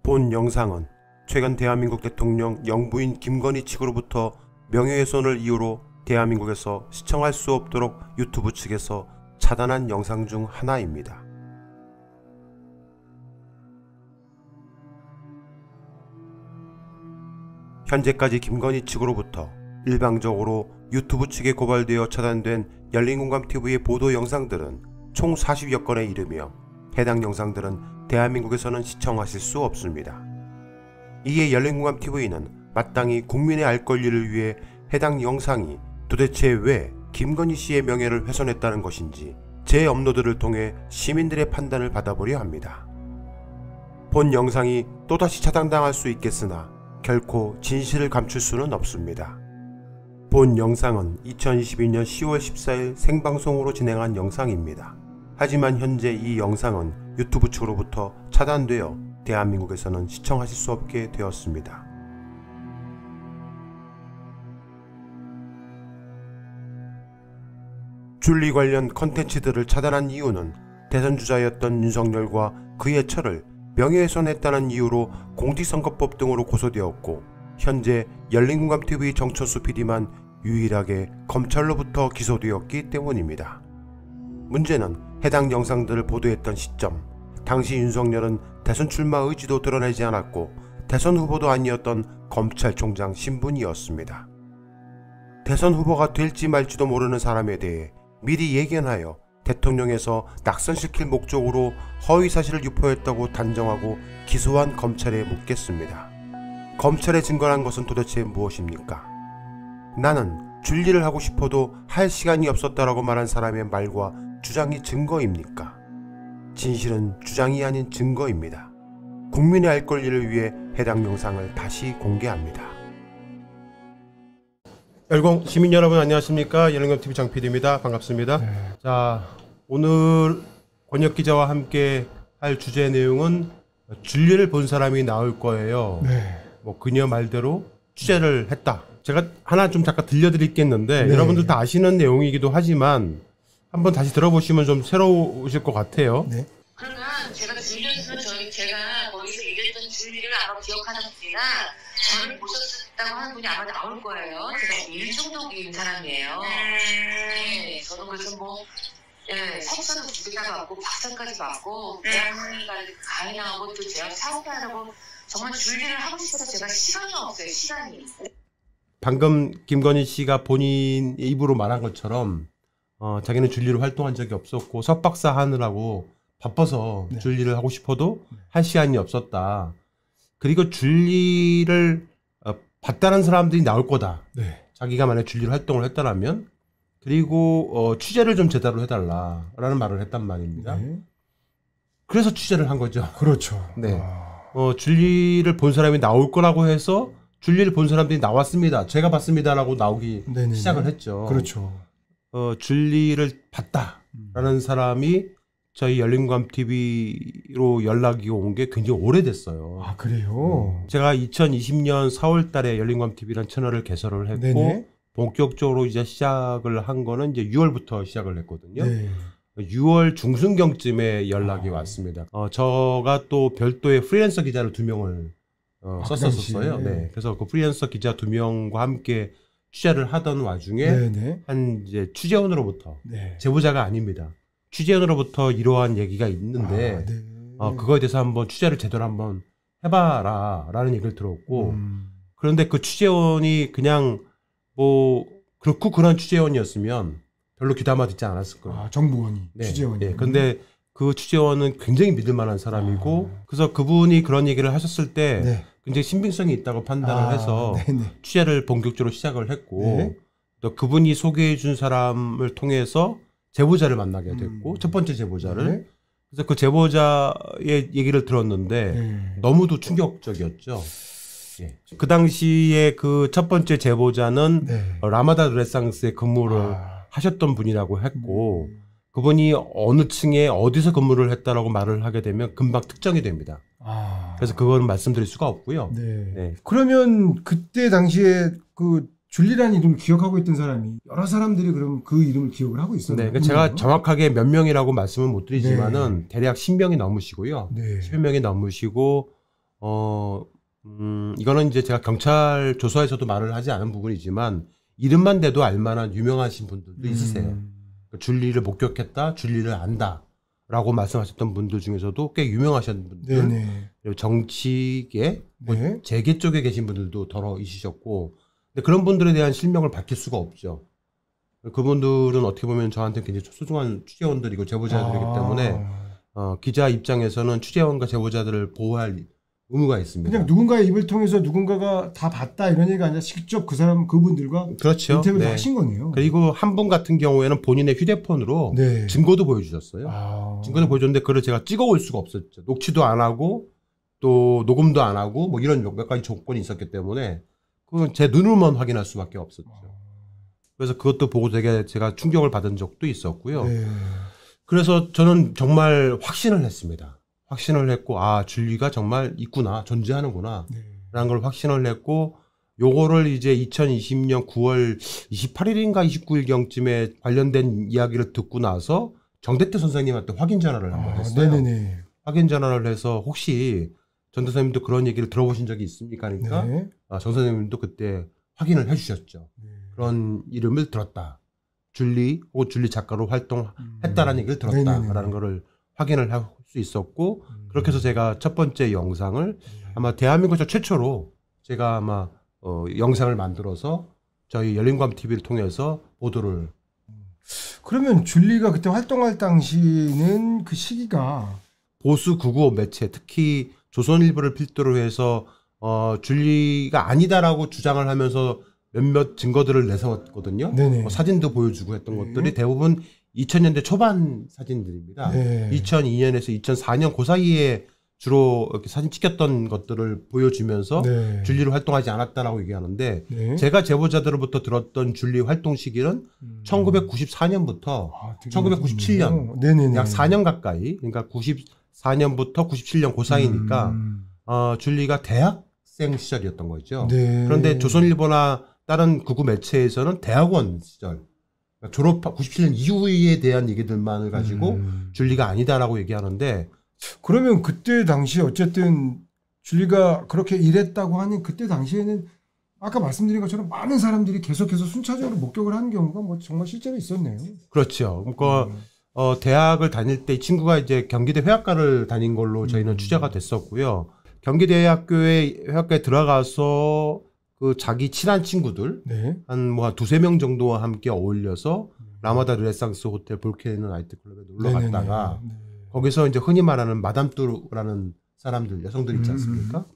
본 영상은 최근 대한민국 대통령 영부인 김건희 측으로부터 명예훼손을 이유로 대한민국에서 시청할 수 없도록 유튜브 측에서 차단한 영상 중 하나입니다. 현재까지 김건희 측으로부터 일방적으로 유튜브 측에 고발되어 차단된 열린공감TV의 보도 영상들은 총 40여 건에 이르며 해당 영상들은 대한민국에서는 시청하실 수 없습니다. 이에 열린공감TV는 마땅히 국민의 알 권리를 위해 해당 영상이 도대체 왜 김건희 씨의 명예를 훼손했다는 것인지 재업로드를 통해 시민들의 판단을 받아보려 합니다. 본 영상이 또다시 차단당할 수 있겠으나 결코 진실을 감출 수는 없습니다. 본 영상은 2022년 10월 14일 생방송으로 진행한 영상입니다. 하지만 현재 이 영상은 유튜브 측으로부터 차단되어 대한민국에서는 시청하실 수 없게 되었습니다. 줄리 관련 컨텐츠들을 차단한 이유는 대선주자였던 윤석열과 그의 처를 명예훼손했다는 이유로 공직선거법 등으로 고소되었고 현재 열린공감TV 정철수 PD만 유일하게 검찰로부터 기소되었기 때문입니다. 문제는 해당 영상들을 보도했던 시점, 당시 윤석열은 대선 출마 의지도 드러내지 않았고 대선 후보도 아니었던 검찰총장 신분이었습니다. 대선 후보가 될지 말지도 모르는 사람에 대해 미리 예견하여 대통령에서 낙선시킬 목적으로 허위사실을 유포했다고 단정하고 기소한 검찰에 묻겠습니다. 검찰에 증거한 것은 도대체 무엇입니까? 나는 줄리를 하고 싶어도 할 시간이 없었다라고 말한 사람의 말과 주장이 증거입니까? 진실은 주장이 아닌 증거입니다. 국민의 알 권리를 위해 해당 영상을 다시 공개합니다. 열공 시민 여러분 안녕하십니까? 열린공감TV 장PD입니다. 반갑습니다. 자, 오늘 권혁 기자와 함께 할 주제 내용은 줄리를 본 사람이 나올 거예요. 뭐 그녀 말대로 취재를 했다. 제가 하나 좀 잠깐 들려드리겠는데 여러분들 다 아시는 내용이기도 하지만 한번 다시 들어보시면 좀 새로우실 것 같아요. 그러면 제가 줄리에서 제가 거기서 얘기했던 줄리를 아마 기억하셨으나 저를 보셨다고 하는 분이 아마 나올 거예요. 제가 일중독인 사람이에요. 네, 저는 그래서 뭐 석사도 2개 다 받고 박사까지 받고 대학까지 가해나오고 또 제가 사업하려고 정말 줄리를 하고 싶어서 제가 시간이 없어요. 시간이. 방금 김건희 씨가 본인 입으로 말한 것처럼 자기는 줄리로 활동한 적이 없었고 석박사 하느라고 바빠서 줄리를 하고 싶어도 할 시간이 없었다. 그리고 줄리를 봤다는 사람들이 나올 거다. 자기가 만약 줄리로 활동을 했다라면 그리고 취재를 좀 제대로 해달라라는 말을 했단 말입니다. 그래서 취재를 한 거죠. 그렇죠. 네. 줄리를 본 사람이 나올 거라고 해서 줄리를 본 사람들이 나왔습니다. 제가 봤습니다라고 나오기 시작을 했죠. 그렇죠. 줄리를 봤다라는 사람이 저희 열린공감TV로 연락이 온 게 굉장히 오래됐어요. 아, 그래요? 제가 2020년 4월 달에 열린공감TV라는 채널을 개설을 했고 본격적으로 이제 시작을 한 거는 이제 6월부터 시작을 했거든요. 6월 중순경쯤에 연락이 왔습니다. 저가 또 별도의 프리랜서 기자를 2명을 썼었어요. 그래서 그 프리랜서 기자 2명과 함께 취재를 하던 와중에 한 이제 취재원으로부터 제보자가 아닙니다. 취재원으로부터 이러한 얘기가 있는데 그거에 대해서 한번 취재를 제대로 한번 해봐라 라는 얘기를 들었고 그런데 그 취재원이 그냥 뭐 그렇고 그런 취재원이었으면 별로 귀담아 듣지 않았을 거예요. 정보원이 취재원이. 근데 그 취재원은 굉장히 믿을 만한 사람이고 그래서 그분이 그런 얘기를 하셨을 때 굉장히 신빙성이 있다고 판단을 해서 취재를 본격적으로 시작을 했고 또 그분이 소개해 준 사람을 통해서 제보자를 만나게 됐고 첫 번째 제보자를 그래서 그 제보자의 얘기를 들었는데 너무도 충격적이었죠. 그 당시에 그 첫 번째 제보자는 라마다 르네상스에 근무를 하셨던 분이라고 했고 그분이 어느 층에 어디서 근무를 했다라고 말을 하게 되면 금방 특정이 됩니다. 아. 그래서 그건 말씀드릴 수가 없고요. 네. 네. 그러면 그때 당시에 그 줄리라는 이름을 기억하고 있던 사람이 여러 사람들이 그럼 그 이름을 기억을 하고 있었나요? 네, 그러니까 제가 정확하게 몇 명이라고 말씀은 못 드리지만은 네. 대략 10명이 넘으시고요. 네. 10명이 넘으시고 이거는 이제 제가 경찰 조사에서도 말을 하지 않은 부분이지만 이름만 대도 알만한 유명하신 분들도 있으세요. 줄리를 목격했다, 줄리를 안다라고 말씀하셨던 분들 중에서도 꽤 유명하신 분들, 네네. 그리고 정치계, 뭐 네. 재계 쪽에 계신 분들도 더러 있으셨고, 근데 그런 분들에 대한 실명을 밝힐 수가 없죠. 그분들은 어떻게 보면 저한테 굉장히 소중한 취재원들이고 제보자들이기 때문에 기자 입장에서는 취재원과 제보자들을 보호할 의무가 있습니다. 그냥 누군가의 입을 통해서 누군가가 다 봤다 이런 얘기가 아니라 직접 그분들과 그렇죠. 인터뷰를 네. 하신 거네요. 그리고 한 분 같은 경우에는 본인의 휴대폰으로 네. 증거도 보여주셨어요. 증거도 보여줬는데 그걸 제가 찍어올 수가 없었죠. 녹취도 안 하고 또 녹음도 안 하고 뭐 이런 몇 가지 조건이 있었기 때문에 그건 제 눈으로만 확인할 수밖에 없었죠. 그래서 그것도 보고 되게 제가 충격을 받은 적도 있었고요. 네. 그래서 저는 정말 확신을 했습니다. 확신을 했고, 아, 줄리가 정말 있구나, 존재하는구나, 네. 라는 걸 확신을 했고, 요거를 이제 2020년 9월 28일인가 29일경쯤에 관련된 이야기를 듣고 나서 정대태 선생님한테 확인 전화를 한번 했어요. 네네네. 확인 전화를 해서 혹시 전 선생님도 그런 얘기를 들어보신 적이 있습니까? 하니까 네. 정 선생님도 그때 확인을 해주셨죠. 네. 그런 이름을 들었다. 줄리 혹은 줄리 작가로 활동했다라는 얘기를 들었다라는 네네네. 거를 확인을 할 수 있었고 그렇게 해서 제가 첫 번째 영상을 아마 대한민국에서 최초로 제가 아마 영상을 만들어서 저희 열린광 TV를 통해서 보도를. 그러면 줄리가 그때 활동할 당시는 그 시기가 보수 995 매체 특히 조선일보를 필두로 해서 줄리가 아니다라고 주장을 하면서 몇몇 증거들을 내세웠거든요. 네네. 사진도 보여주고 했던 것들이 대부분 2000년대 초반 사진들입니다. 네. 2002년에서 2004년 그 사이에 주로 이렇게 사진 찍혔던 것들을 보여주면서 네. 줄리를 활동하지 않았다라고 얘기하는데 네. 제가 제보자들로부터 들었던 줄리 활동 시기는 1994년부터 1997년 네네네. 약 4년 가까이, 그러니까 94년부터 97년 그 사이니까 줄리가 대학생 시절이었던 거죠. 네. 그런데 조선일보나 다른 극우 매체에서는 대학원 시절, 그러니까 졸업 97년 이후에 대한 얘기들만을 가지고 줄리가 아니다라고 얘기하는데, 그러면 그때 당시 어쨌든 줄리가 그렇게 일했다고 하는 그때 당시에는 아까 말씀드린 것처럼 많은 사람들이 계속해서 순차적으로 목격을 하는 경우가 뭐 정말 실제로 있었네요. 그렇죠. 그러니까 대학을 다닐 때 이 친구가 이제 경기대 회학과를 다닌 걸로 저희는 취재가 됐었고요. 경기대학교에 회학과에 들어가서 그 자기 친한 친구들 네. 한 두세 명 정도와 함께 어울려서 라마다 르네상스 호텔 볼케이노 나이트클럽에 놀러 네네네. 갔다가 네. 거기서 이제 흔히 말하는 마담 뚜르라는 사람들, 여성들 있지 않습니까?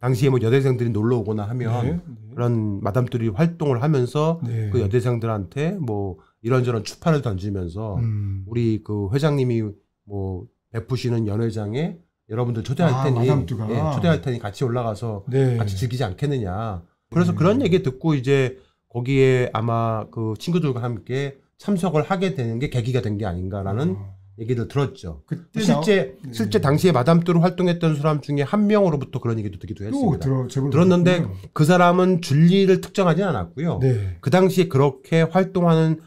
당시에 뭐 여대생들이 놀러 오거나 하면 네. 그런 마담 뚜르 활동을 하면서 네. 그 여대생들한테 뭐 이런저런 추파를 던지면서 우리 그 회장님이 뭐 베푸시는 연회장에 여러분들 초대할 테니, 마담 뚜가. 예, 초대할 테니 같이 올라가서 네. 같이 즐기지 않겠느냐. 그래서 그런 얘기 듣고 이제 거기에 아마 그 친구들과 함께 참석을 하게 되는 게 계기가 된 게 아닌가라는 얘기를 들었죠. 그때 실제 당시에 마담 뚜르 활동했던 사람 중에 한 명으로부터 그런 얘기도 듣기도 했습니다. 제보를 들었는데 받았군요. 그 사람은 줄리를 특정하지 않았고요. 네. 그 당시에 그렇게 활동하는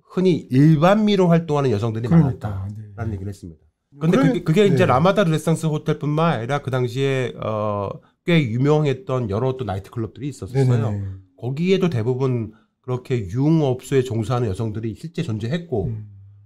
흔히 일반미로 활동하는 여성들이 그러니까, 많았다라는 네. 얘기를 했습니다. 그런데 그러면- 그게 이제 네. 라마다 르네상스 호텔뿐만 아니라 그 당시에 꽤 유명했던 여러 또 나이트클럽들이 있었어요. 네네네. 거기에도 대부분 그렇게 유흥업소에 종사하는 여성들이 실제 존재했고,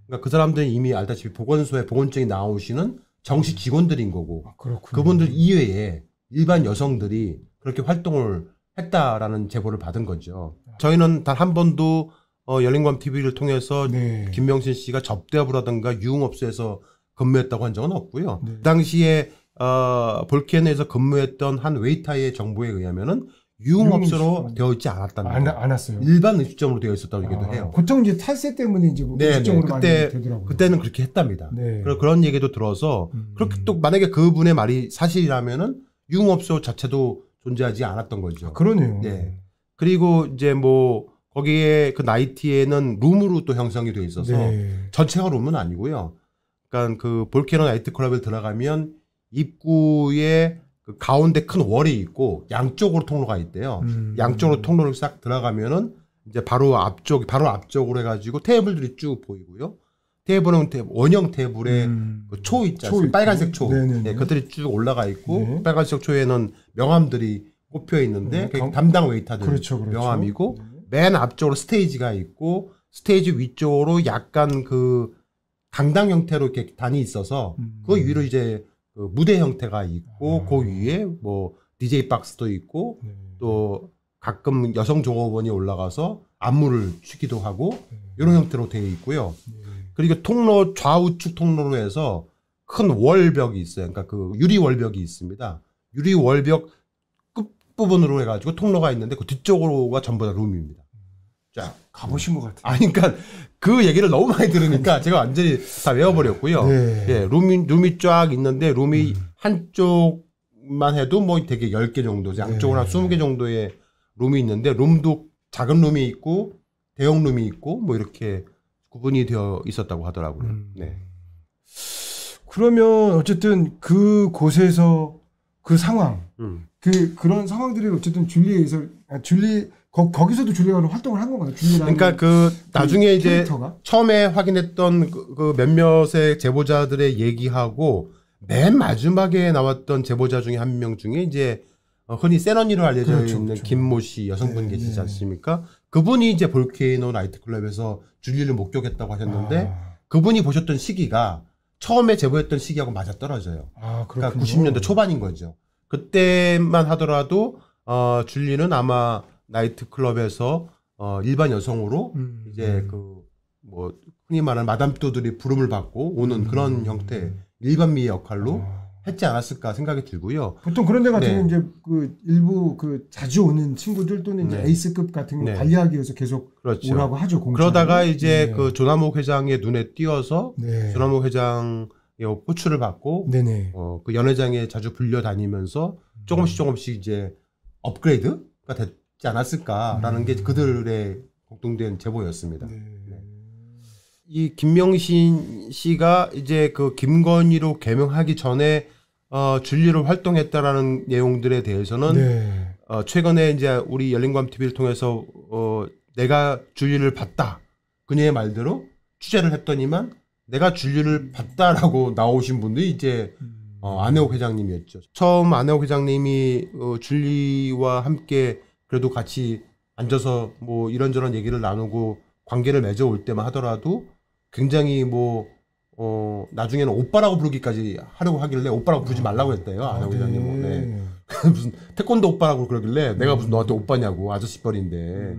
그러니까 그 사람들은 이미 알다시피 보건소에 보건증이 나오시는 정식 직원들인 거고, 그렇군요. 그분들 이외에 일반 여성들이 그렇게 활동을 했다라는 제보를 받은 거죠. 저희는 단 한 번도 열린광 TV를 통해서 네. 김명신 씨가 접대업이라든가 유흥업소에서 근무했다고 한 적은 없고요. 네. 그 당시에 볼케노에서 근무했던 한 웨이터의 정보에 의하면은 유흥업소로 되어 있지 않았다는 거. 안 왔어요. 일반 음식점으로 되어 있었다고 얘기도 해요. 보통 이제 탈세 때문에 이제 뭐 네, 음식점으로 네. 많이 되더라고요. 그때는 그렇게 했답니다. 네. 그런 얘기도 들어서 그렇게 또 만약에 그분의 말이 사실이라면은 유흥업소 자체도 존재하지 않았던 거죠. 그러네요. 네. 그리고 이제 뭐 거기에 그 나이티에는 룸으로 또 형성이 되어 있어서 네. 전체가 룸은 아니고요. 그러니까 그 볼케노 나이트 클럽에 들어가면 입구에 그 가운데 큰 월이 있고 양쪽으로 통로가 있대요. 양쪽으로 통로를 싹 들어가면은 이제 바로 앞쪽으로 해가지고 테이블들이 쭉 보이고요. 테이블은 원형 테이블에 그 초 있잖아요. 빨간색 초. 네, 그들이 쭉 올라가 있고 네. 빨간색 초에는 명함들이 꼽혀 있는데 그게 담당 웨이터들 그렇죠. 명함이고 맨 앞쪽으로 스테이지가 있고 스테이지 위쪽으로 약간 그 강당 형태로 이렇게 단이 있어서 그 위로 이제 그 무대 형태가 있고 그 위에 뭐 DJ 박스도 있고 또 가끔 여성 종업원이 올라가서 안무를 추기도 하고 이런 형태로 되어 있고요. 그리고 통로 좌우측 통로로 해서 큰 월벽이 있어요. 그러니까 그 유리 월벽이 있습니다. 유리 월벽 끝 부분으로 해가지고 통로가 있는데 그 뒤쪽으로가 전부 다 룸입니다. 자, 가보신 것 같아요. 그러니까 그 얘기를 너무 많이 들으니까 제가 완전히 다 외워버렸고요. 네. 예, 룸이 쫙 있는데 룸이 한쪽만 해도 뭐 되게 10개 정도, 양쪽으로 한 20개 정도의 룸이 있는데 룸도 작은 룸이 있고 대형 룸이 있고 뭐 이렇게 구분이 되어 있었다고 하더라고요. 네. 그러면 어쨌든 그 곳에서 그 상황, 그런 상황들이 어쨌든 줄리에 의해서 거기서도 줄리가 활동을 한 건가요? 그러니까 그 나중에 이제 캐릭터가? 처음에 확인했던 그 몇몇의 제보자들의 얘기하고 맨 마지막에 나왔던 제보자 중에 한 명 중에 이제 흔히 세너니로 알려져 그렇죠, 있는 그렇죠. 김모 씨 여성분 계시지 않습니까? 그분이 이제 볼케이노 나이트클럽에서 줄리를 목격했다고 하셨는데 그분이 보셨던 시기가 처음에 제보했던 시기하고 맞아떨어져요. 그러니까 90년대 초반인 거죠. 그때만 하더라도 줄리는 아마 나이트클럽에서 일반 여성으로 이제 그 뭐 흔히 말하는 마담또들이 부름을 받고 오는 그런 형태 일반미의 역할로 했지 않았을까 생각이 들고요. 보통 그런 데 같은 네. 경우 이제 그 일부 그 자주 오는 친구들 또는 이제 네. 에이스급 같은 거 네. 관리하기 위해서 계속 그렇죠. 오라고 하죠. 공짜로. 그러다가 이제 네. 그 조남욱 회장의 눈에 띄어서 네. 조남욱 회장의 호출을 받고 네네. 그 연회장에 자주 불려다니면서 조금씩 이제 업그레이드가 됐지 않았을까라는 게 그들의 공통된 제보였습니다. 이 김명신 씨가 이제 그 김건희로 개명하기 전에 줄리로 활동했다라는 내용들에 대해서는 네. 최근에 이제 우리 열린광 TV를 통해서 내가 줄리를 봤다 그녀의 말대로 취재를 했더니만 내가 줄리를 봤다라고 나오신 분들이 이제 안혜옥 회장님이었죠. 처음 안혜옥 회장님이 줄리와 함께 그래도 같이 앉아서 뭐 이런저런 얘기를 나누고 관계를 맺어올 때만 하더라도 굉장히 뭐 나중에는 오빠라고 부르기까지 하려고 하길래 오빠라고 부르지 말라고 했대요. 안혜옥 회장님은. 네. 무슨 태권도 오빠라고 그러길래 내가 무슨 너한테 오빠냐고 아저씨 뻘인데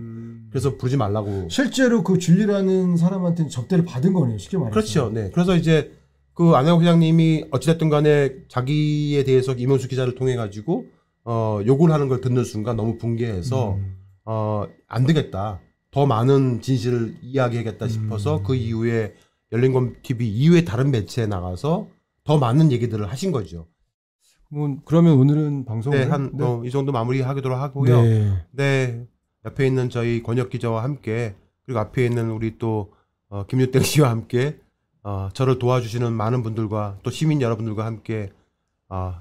그래서 부르지 말라고. 실제로 그 줄리라는 사람한테는 접대를 받은 거네요. 쉽게 말해서. 그렇죠. 네. 그래서 이제 그 안혜옥 회장님이 어찌됐든 간에 자기에 대해서 이명수 기자를 통해 가지고 욕을 하는 걸 듣는 순간 너무 붕괴해서 안 되겠다. 더 많은 진실을 이야기하겠다 싶어서 그 이후에 열린검 TV 이후에 다른 매체에 나가서 더 많은 얘기들을 하신 거죠. 그러면 오늘은 방송을 네, 이 정도 마무리하도록 하고요. 네. 네, 옆에 있는 저희 권혁 기자와 함께 그리고 앞에 있는 우리 또 김유땡 씨와 함께 저를 도와주시는 많은 분들과 또 시민 여러분들과 함께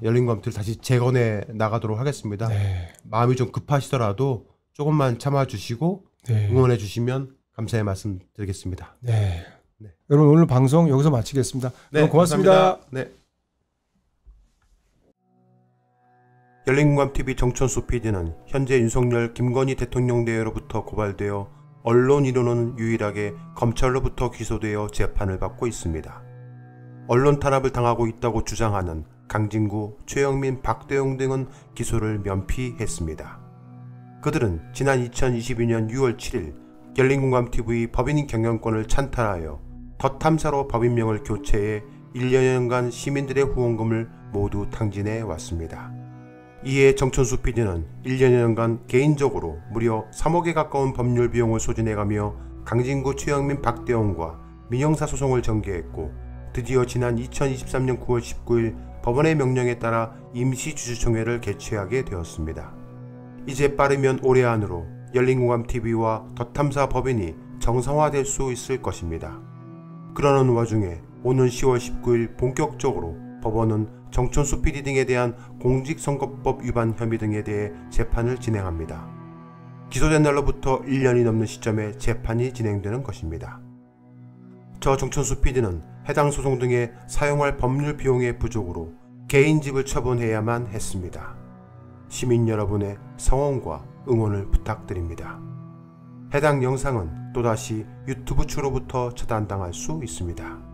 열린검 TV를 다시 재건해 나가도록 하겠습니다. 네. 마음이 좀 급하시더라도 조금만 참아주시고 네. 응원해 주시면 감사의 말씀 드리겠습니다. 네. 여러분 오늘 방송 여기서 마치겠습니다. 네, 고맙습니다. 감사합니다. 네. 열린공감TV 정천수 PD는 현재 윤석열 김건희 대통령 내외로부터 고발되어 언론 인원은 유일하게 검찰로부터 기소되어 재판을 받고 있습니다. 언론 탄압을 당하고 있다고 주장하는 강진구, 최영민, 박대용 등은 기소를 면피했습니다. 그들은 지난 2022년 6월 7일 열린공감TV 법인 경영권을 찬탈하여 덧탐사로 법인명을 교체해 1년간 시민들의 후원금을 모두 탕진해 왔습니다. 이에 정천수 PD는 1년간 개인적으로 무려 3억에 가까운 법률 비용을 소진해가며 강진구, 최영민, 박대원과 민형사 소송을 전개했고 드디어 지난 2023년 9월 19일 법원의 명령에 따라 임시주주총회를 개최하게 되었습니다. 이제 빠르면 올해 안으로 열린공감TV와 덧탐사 법인이 정상화될 수 있을 것입니다. 그러는 와중에 오는 10월 19일 본격적으로 법원은 정천수 PD 등에 대한 공직선거법 위반 혐의 등에 대해 재판을 진행합니다. 기소된 날로부터 1년이 넘는 시점에 재판이 진행되는 것입니다. 저 정천수 PD는 해당 소송 등에 사용할 법률 비용의 부족으로 개인 집을 처분해야만 했습니다. 시민 여러분의 성원과 응원을 부탁드립니다. 해당 영상은 또다시 유튜브 측으로부터 차단당할 수 있습니다.